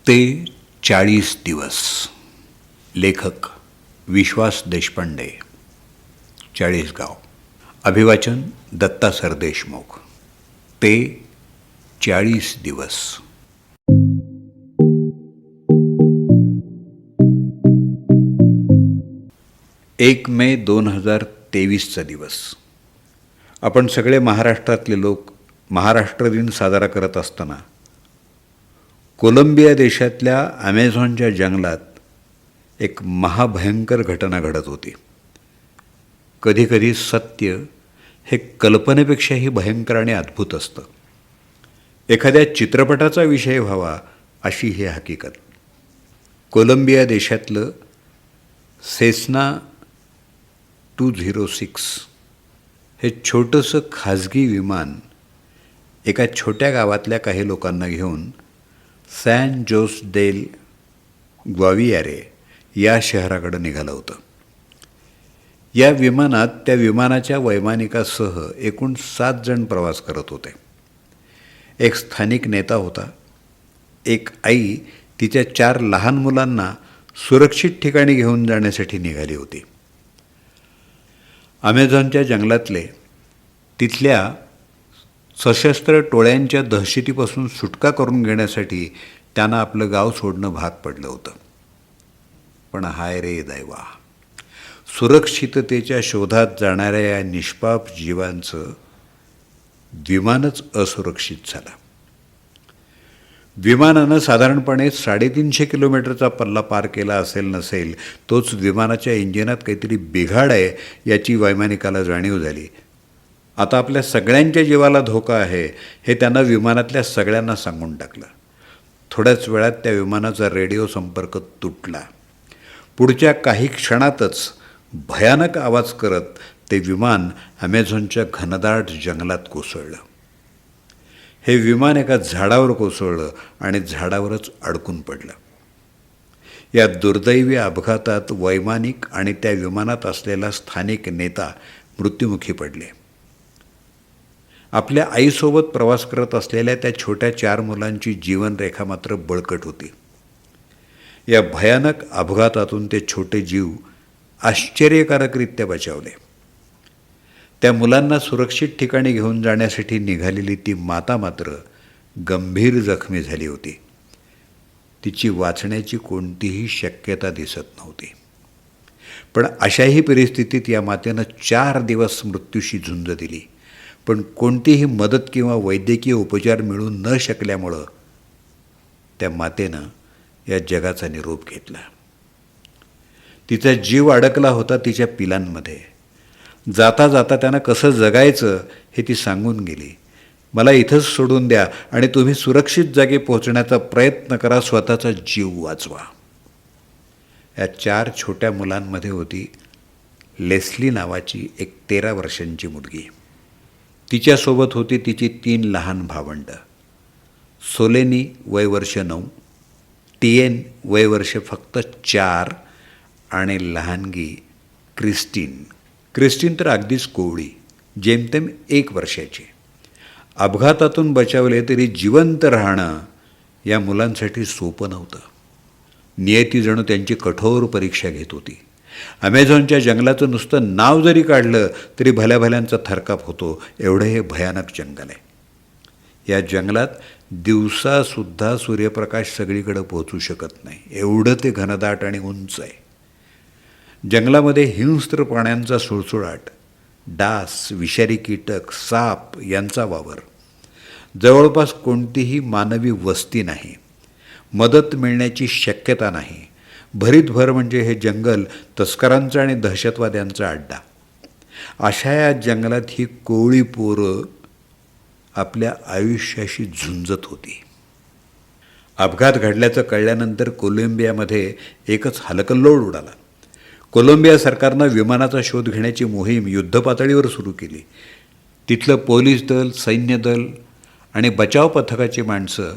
ते 40 दिवस. लेखक विश्वास देशपांडे, चाळीसगाव. अभिवाचन दत्ता सरदेशमुख. ते 40 दिवस. 1 मे 2023चा दिवस. आपण सगळे महाराष्ट्रातले लोक महाराष्ट्र दिन साजरा करत असताना कोलंबिया देशातल्या ॲमेझॉनच्या जंगलात एक महाभयंकर घटना घडत होती. कधीकधी सत्य हे कल्पनेपेक्षाही भयंकर आणि अद्भुत असतं. एखाद्या चित्रपटाचा विषय व्हावा अशी ही हकीकत. कोलंबिया देशातलं सेस्ना 206 हे छोटंसं खाजगी विमान एका छोट्या गावातल्या काही लोकांना घेऊन सॅन जोस डेल ग्वावियारे या शहराकडे निघालं होतं. या विमानात त्या विमानाच्या वैमानिकासह एकूण 7 जण प्रवास करत होते. एक स्थानिक नेता होता. एक आई तिच्या 4 लहान मुलांना सुरक्षित ठिकाणी घेऊन जाण्यासाठी निघाली होती. ॲमेझॉनच्या जंगलातले तिथल्या सशस्त्र टोळ्यांच्या दहशतीपासून सुटका करून घेण्यासाठी त्यांना आपलं गाव सोडणं भाग पडलं होतं. पण हाय रे दैवा, सुरक्षिततेच्या शोधात जाणाऱ्या या निष्पाप जीवांचं विमानच असुरक्षित झालं. विमानानं साधारणपणे 350 किलोमीटरचा पल्ला पार केला असेल नसेल, तोच विमानाच्या इंजिनात काहीतरी बिघाड आहे याची वैमानिकाला जाणीव झाली. आता आपल्या सगळ्यांच्या जीवाला धोका आहे हे त्यांना विमानातल्या सगळ्यांना सांगून टाकलं. थोड्याच वेळात त्या विमानाचा रेडिओ संपर्क तुटला. पुढच्या काही क्षणातच भयानक आवाज करत ते विमान ॲमेझॉनच्या घनदाट जंगलात कोसळलं. हे विमान एका झाडावर कोसळलं आणि झाडावरच अडकून पडलं. या दुर्दैवी अपघातात वैमानिक आणि त्या विमानात असलेला स्थानिक नेता मृत्युमुखी पडले. आपल्या आईसोबत प्रवास करत असलेल्या त्या छोट्या 4 मुलांची जीवनरेखा मात्र बळकट होती. या भयानक अपघातातून ते छोटे जीव आश्चर्यकारकरित्या बचावले. त्या मुलांना सुरक्षित ठिकाणी घेऊन जाण्यासाठी निघालेली ती माता मात्र गंभीर जखमी झाली होती. तिची वाचण्याची कोणतीही शक्यता दिसत नव्हती. पण अशाही परिस्थितीत या मातेनं 4 दिवस मृत्यूशी झुंज दिली. पण कोणतीही मदत किंवा वैद्यकीय उपचार मिळू न शकल्यामुळं त्या मातेनं या जगाचा निरोप घेतला. तिचा जीव अडकला होता तिच्या पिलांमध्ये. जाता जाता त्यांना कसं जगायचं हे ती सांगून गेली. मला इथंच सोडून द्या आणि तुम्ही सुरक्षित जागी पोहोचण्याचा प्रयत्न करा, स्वतःचा जीव वाचवा. या 4 छोट्या मुलांमध्ये होती लेस्ली नावाची एक 13 वर्षांची मुलगी. तिच्यासोबत होती तिची 3 लहान भावंडं. सोलेनी वय वर्ष 9, टिएन वय वर्ष फक्त 4 आणि लहानगी क्रिस्टीन तर अगदीच कोवळी, जेमतेम 1 वर्षाची. अपघातातून बचावले तरी जिवंत राहणं या मुलांसाठी सोपं नव्हतं. नियती जणू त्यांची कठोर परीक्षा घेत होती. ॲमेझॉनच्या जंगलाचं नुसतं नाव जरी काढलं तरी भल्याभल्यांचा थरकाप होतो, एवढं हे भयानक जंगल आहे. या जंगलात दिवसासुद्धा सूर्यप्रकाश सगळीकडे पोहोचू शकत नाही, एवढं ते घनदाट आणि उंच आहे. जंगलामध्ये हिंस्त्र प्राण्यांचा सुळसुळाट, डास, विषारी कीटक, साप यांचा वावर. जवळपास कोणतीही मानवी वस्ती नाही. मदत मिळण्याची शक्यता नाही. भरीतभर म्हणजे हे जंगल तस्करांचा आणि दहशतवाद्यांचा अड्डा. अशा या जंगलात ही कोवळी पोरं आपल्या आयुष्याशी झुंजत होती. अपघात घडल्याचं कळल्यानंतर कोलंबियामध्ये एकच हलकल्लोळ उडाला. कोलंबिया सरकारनं विमानाचा शोध घेण्याची मोहीम युद्धपातळीवर सुरू केली. तिथलं पोलीस दल, सैन्य दल आणि बचाव पथकाची माणसं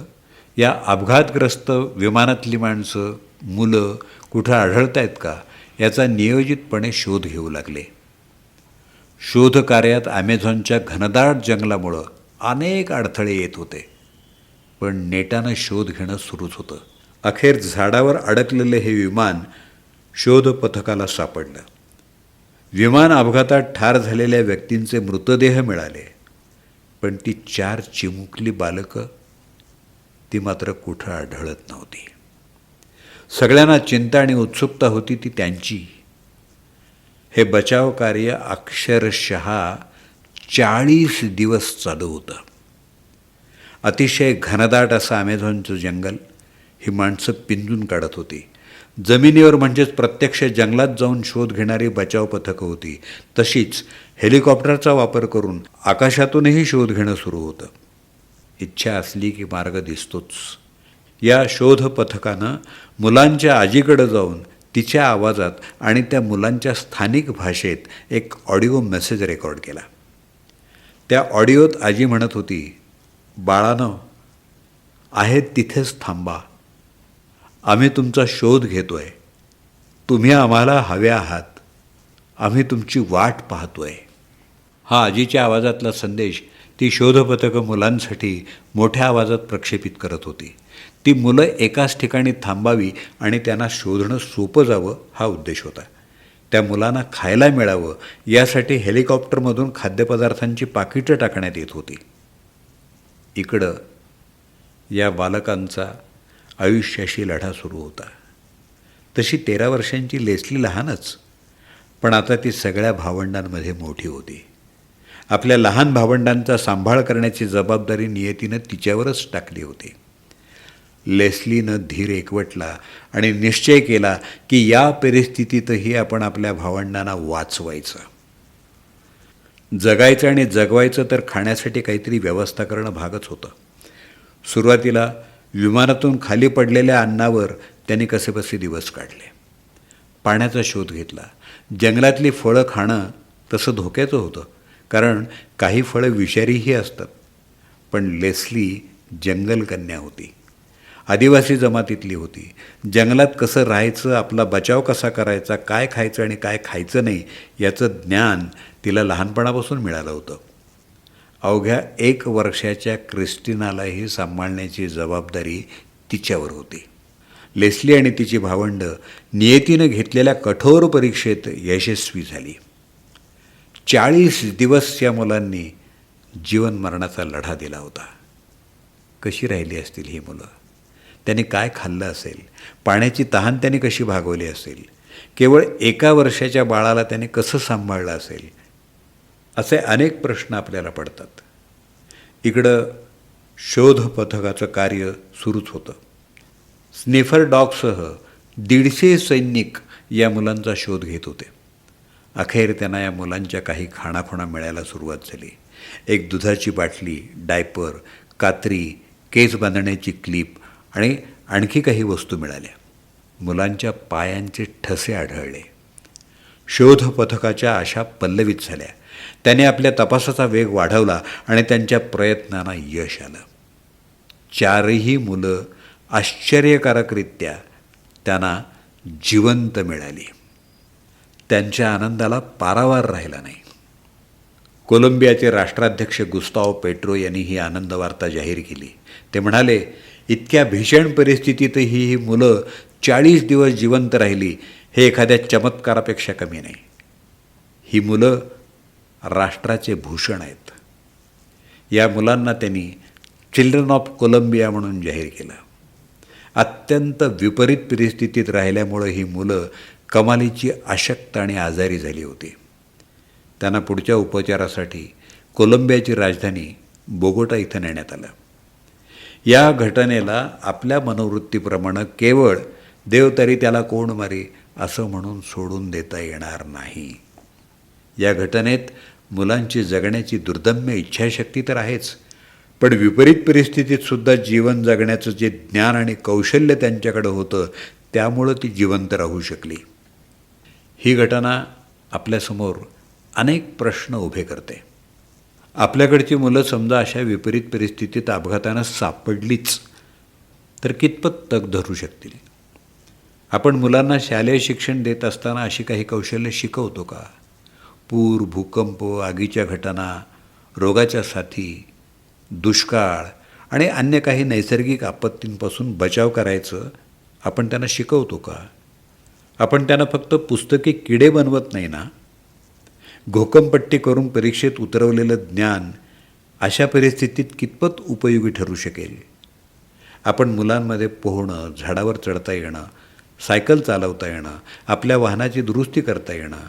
या अपघातग्रस्त विमानातली माणसं, मुलं कुठं आढळत आहेत का याचा नियोजितपणे शोध घेऊ लागले. शोधकार्यात ॲमेझॉनच्या घनदाट जंगलामुळं अनेक अडथळे येत होते, पण नेटानं शोध घेणं सुरूच होतं. अखेर झाडावर अडकलेले हे विमान शोध पथकाला सापडलं. विमान अपघातात ठार झालेल्या व्यक्तींचे मृतदेह मिळाले, पण ती 4 चिमुकली बालकं ती मात्र कुठं आढळत नव्हती. सगळ्यांना चिंता आणि उत्सुकता होती ती त्यांची. हे बचाव कार्य अक्षरशः 40 दिवस चालू होतं. अतिशय घनदाट असं अमेझॉनचं जंगल ही माणसं पिंजून काढत होती. जमिनीवर म्हणजेच प्रत्यक्ष जंगलात जाऊन शोध घेणारी बचाव पथकं होती. तशीच हेलिकॉप्टरचा वापर करून आकाशातूनही शोध घेणं सुरू होतं. इच्छा असली की मार्ग दिसतोच. या शोध पथकानं मुलांच्या आजीकडे जाऊन तिच्या आवाजात आणि त्या मुलांच्या स्थानिक भाषेत एक ऑडिओ मेसेज रेकॉर्ड केला. त्या ऑडिओत आजी म्हणत होती, बाळानं आहेत तिथेच थांबा, आम्ही तुमचा शोध घेतोय, तुम्ही आम्हाला हवे आहात, आम्ही तुमची वाट पाहतोय. हा आजीच्या आवाजातला संदेश ती शोधपथकं मुलांसाठी मोठ्या आवाजात प्रक्षेपित करत होती. ती मुलं एकाच ठिकाणी थांबावी आणि त्यांना शोधणं सोपं जावं हा उद्देश होता. त्या मुलांना खायला मिळावं यासाठी हेलिकॉप्टरमधून खाद्यपदार्थांची पाकिटं टाकण्यात येत होती. इकडं या बालकांचा आयुष्याशी लढा सुरू होता. तशी 13 वर्षांची लेस्ली लहानच, पण आता ती सगळ्या भावंडांमध्ये मोठी होती. आपल्या लहान भावंडांचा सांभाळ करण्याची जबाबदारी नियतीनं तिच्यावरच टाकली होती. लेस्लीनं धीर एकवटला आणि निश्चय केला की या परिस्थितीतही आपण आपल्या भावंडांना वाचवायचं. जगायचं आणि जगवायचं तर खाण्यासाठी काहीतरी व्यवस्था करणं भागच होतं. सुरुवातीला विमानातून खाली पडलेल्या अन्नावर त्यांनी कसेबसे दिवस काढले. पाण्याचा शोध घेतला. जंगलातली फळं खाणं तसं धोक्याचं होतं, कारण काही फळं विषारीही असतात. पण लेस्ली जंगलकन्या होती, आदिवासी जमातीतली होती. जंगलात कसं राहायचं, आपला बचाव कसा करायचा, काय खायचं आणि काय खायचं नाही याचं ज्ञान तिला लहानपणापासून मिळालं होतं. अवघ्या 1 वर्षाच्या क्रिस्टिनालाही सांभाळण्याची जबाबदारी तिच्यावर होती. लेस्ली आणि तिची भावंडं नियतीनं घेतलेल्या कठोर परीक्षेत यशस्वी झाली. 40 दिवस या मुलांनी जीवन मरणाचा लढा दिला होता. कशी राहिली असतील ही मुलं? त्यांनी काय खाल्लं असेल? पाण्याची तहान त्यांनी कशी भागवली असेल? केवळ 1 वर्षाच्या बाळाला त्याने कसं सांभाळलं असेल? असे अनेक प्रश्न आपल्याला पडतात. इकडं शोध पथकाचं कार्य सुरूच होतं. स्निफर डॉगसह 150 सैनिक या मुलांचा शोध घेत होते. अखेर त्यांना या मुलांच्या काही खाणाखुणा मिळायला सुरुवात झाली. एक दुधाची बाटली, डायपर, कात्री, केस बांधण्याची क्लिप आणि आणखी काही वस्तू मिळाल्या. मुलांच्या पायांचे ठसे आढळले. शोध पथकाच्या आशा पल्लवित झाल्या. त्याने आपल्या तपासाचा वेग वाढवला आणि त्यांच्या प्रयत्नांना यश आलं. 4ही मुलं आश्चर्यकारकरित्या त्यांना जिवंत मिळाली. त्यांच्या आनंदाला पारावार राहिला नाही. कोलंबियाचे राष्ट्राध्यक्ष गुस्ताव पेट्रो यांनी ही आनंदवार्ता जाहीर केली. ते म्हणाले, इतक्या भीषण परिस्थितीतही ही मुलं 40 दिवस जिवंत राहिली हे एखाद्या चमत्कारापेक्षा कमी नाही. ही मुलं राष्ट्राचे भूषण आहेत. या मुलांना त्यांनी चिल्ड्रन ऑफ कोलंबिया म्हणून जाहीर केलं. अत्यंत विपरीत परिस्थितीत राहिल्यामुळे ही मुलं कमालीची अशक्त आणि आजारी झाली होती. त्यांना पुढच्या उपचारासाठी कोलंबियाची राजधानी बोगोटा इथं नेण्यात आलं. या घटनेला आपल्या मनोवृत्तीप्रमाणे केवळ देव तरी त्याला कोण मारी असं म्हणून सोडून देता येणार नाही. या घटनेत मुलांची जगण्याची दुर्दम्य इच्छाशक्ती तर आहेच, पण विपरीत परिस्थितीतसुद्धा जीवन जगण्याचं जे ज्ञान आणि कौशल्य त्यांच्याकडे होतं त्यामुळं ती जिवंत राहू शकली. ही घटना आपल्यासमोर अनेक प्रश्न उभे करते. आपल्याकडची मुलं समजा अशा विपरीत परिस्थितीत अपघातानं सापडलीच तर कितपत तग धरू शकतील? आपण मुलांना शालेय शिक्षण देत असताना अशी काही कौशल्य शिकवतो का? पूर, भूकंप, आगीच्या घटना, रोगाच्या साथी, दुष्काळ आणि अन्य काही नैसर्गिक आपत्तींपासून बचाव करायचं आपण त्यांना शिकवतो का? आपण त्यांना फक्त पुस्तकी किडे बनवत नाही ना? घोकंपट्टी करून परीक्षेत उतरवलेलं ज्ञान अशा परिस्थितीत कितपत उपयोगी ठरू शकेल? आपण मुलांमध्ये पोहणं, झाडावर चढता येणं, सायकल चालवता येणं, आपल्या वाहनाची दुरुस्ती करता येणं,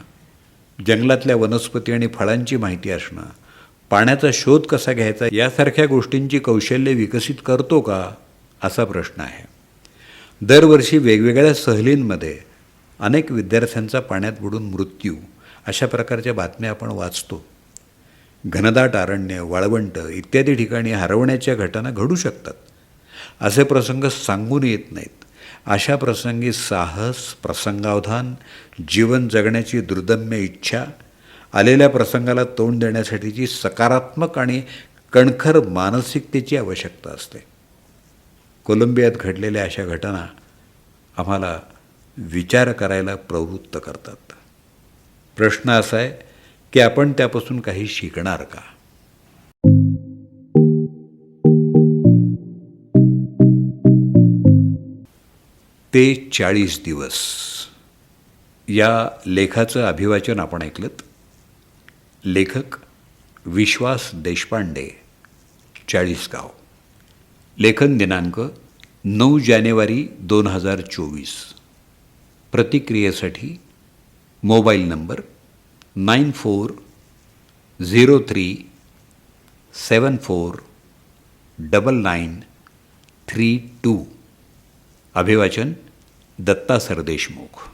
जंगलातल्या वनस्पती आणि फळांची माहिती असणं, पाण्याचा शोध कसा घ्यायचा यासारख्या गोष्टींची कौशल्य विकसित करतो का, असा प्रश्न आहे. दरवर्षी वेगवेगळ्या सहलींमध्ये अनेक विद्यार्थ्यांचा पाण्यात बुडून मृत्यू अशा प्रकारच्या बातम्या आपण वाचतो. घनदाट अरण्य, वाळवंट इत्यादी ठिकाणी हरवण्याच्या घटना घडू शकतात. असे प्रसंग सांगून येत नाहीत. अशा प्रसंगी साहस, प्रसंगावधान, जीवन जगण्याची दुर्दम्य इच्छा, आलेल्या प्रसंगाला तोंड देण्यासाठीची सकारात्मक आणि कणखर मानसिकतेची आवश्यकता असते. कोलंबियात घडलेल्या अशा घटना आम्हाला विचार करायला प्रवृत्त करतात. प्रश्न असा आहे की आपण त्यापासून काही शिकणार का? ते 40 दिवस या लेखाचं अभिवाचन आपण ऐकलंत. लेखक विश्वास देशपांडे, चाळीसगाव. लेखन दिनांक 9 जानेवारी 2024. प्रतिक्रियेसाठी मोबाईल नंबर 9403749932. अभिवाचन दत्ता सरदेशमुख.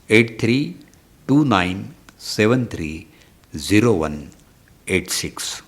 8329730186.